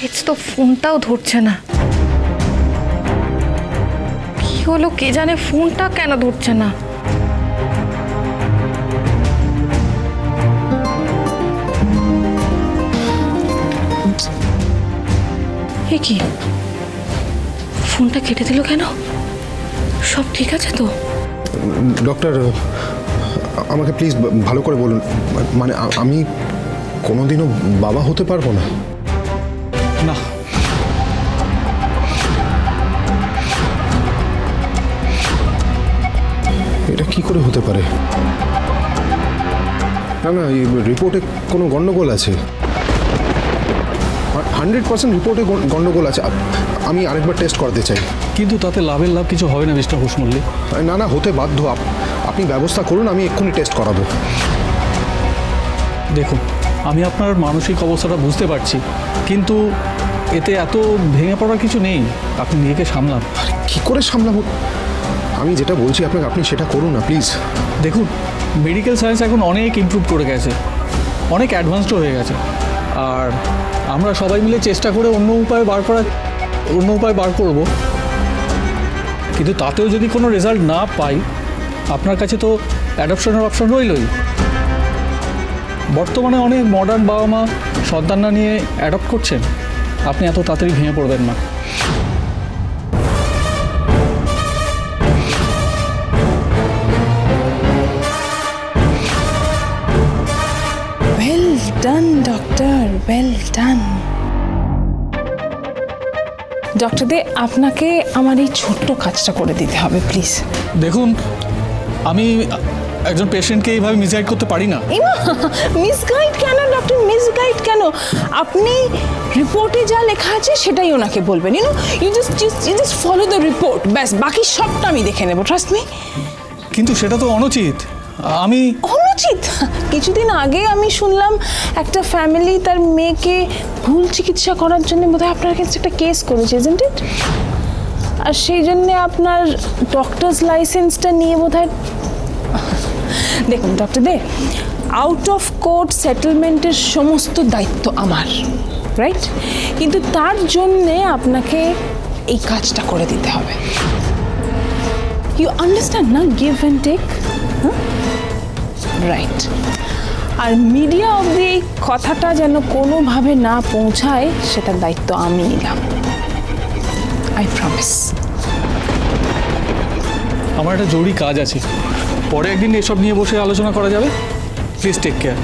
তেজ তো ফোনটাও ধরছে না। কি হলো কে জানে, ফোনটা কেন ধরছে না? এ কি, ফোনটা কেটে দিল কেন? সব ঠিক আছে তো? ডক্টর, আমাকে প্লিজ ভালো করে বলুন, মানে আমি কোনোদিনও বাবা হতে পারবো না? না, এটা কি করে হতে পারে? না না, এই রিপোর্টে কোনো গন্ডগোল আছে, 100% রিপোর্টে গন্ডগোল আছে। আমি আরেকবার টেস্ট করাতে চাই। কিন্তু তাতে লাভের লাভ কিছু হবে না মিস্টার ঘোষ মল্লিক। না না, হতে বাধ্য। আপনি ব্যবস্থা করুন, আমি এক্ষুনি টেস্ট করাবো। দেখুন, আমি আপনার মানসিক অবস্থাটা বুঝতে পারছি, কিন্তু এতে এত ভেঙে পড়ার কিছু নেই। আপনি নিজেকে সামলান। কি করে সামলাবো? আমি যেটা বলছি আপনাকে, আপনি সেটা করুন না প্লিজ। দেখুন, মেডিকেল সায়েন্স এখন অনেক ইমপ্রুভ করে গেছে, অনেক অ্যাডভান্সড হয়ে গেছে। আর আমরা সবাই মিলে চেষ্টা করে অন্য উপায় বার করব। কিন্তু তাতেও যদি কোনো রেজাল্ট না পাই, আপনার কাছে তো অ্যাডপশনের অপশন রইলই। বর্তমানে অনেক মডার্ন বাবা মা সন্তান না নিয়ে অ্যাডপ্ট করছেন। আপনি এত তাড়াতাড়ি ভেঙে পড়বেন না। Well done doctor, well done. Doctor De, আপনাকে আমার এই ছোট্ট কাজটা করে দিতে হবে প্লিজ। দেখুন, আমি একজন পেশেন্টকে এইভাবে মিসগাইড করতে পারি না। মিসগাইড কেন ডক্টর, মিসগাইড কেন? আপনি রিপোর্টে যা লেখা আছে সেটাই ওনাকে বলবেন। You just follow the report, ব্যাস বাকি সবটা আমি দেখে নেব, ট্রাস্ট মি। কিন্তু সেটা তো অনুচিত। অনুচিত? কিছুদিন আগে আমি শুনলাম একটা ফ্যামিলি তার মেয়েকে ভুল চিকিৎসা করার জন্য বোধহয় আপনার কাছে একটা কেস করেছে, ইজন্ট ইট? আর সেই জন্যে আপনার ডক্টরস লাইসেন্সটা নিয়ে বোধহয়। দেখুন doctor De, out of court সেটেলমেন্টের সমস্ত দায়িত্ব আমার, রাইট? কিন্তু তার জন্যে আপনাকে এই কাজটা করে দিতে হবে। ইউ আন্ডারস্ট্যান্ড না, গিভ অ্যান্ড টেক। রাইট। আর মিডিয়া অবধি এই কথাটা যেন কোনোভাবে না পৌঁছায়, সেটার দায়িত্ব আমি নিলাম, আই প্রমিস। আমার একটা জরুরি কাজ আছে, পরে একদিন এসব নিয়ে বসে আলোচনা করা যাবে। Please take care.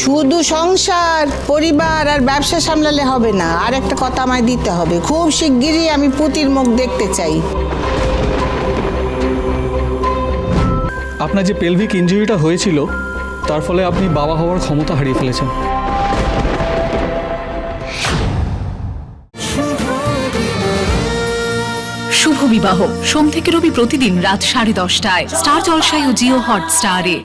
শুধু সংসার, পরিবার আর ব্যবসা সামলালে হবে না, আর একটা কথা আমায় দিতে হবে। খুব শিগগিরই আমি পুতির মুখ দেখতে চাই। আপনার যে পেলভিক ইনজুরিটা হয়েছিল, তার ফলে আপনি বাবা হওয়ার ক্ষমতা হারিয়ে ফেলেছেন। শুভ বিবাহ সোম থেকে রবি প্রতিদিন রাত 10:30টায় স্টার জলসায় ও জিও হটস্টারে।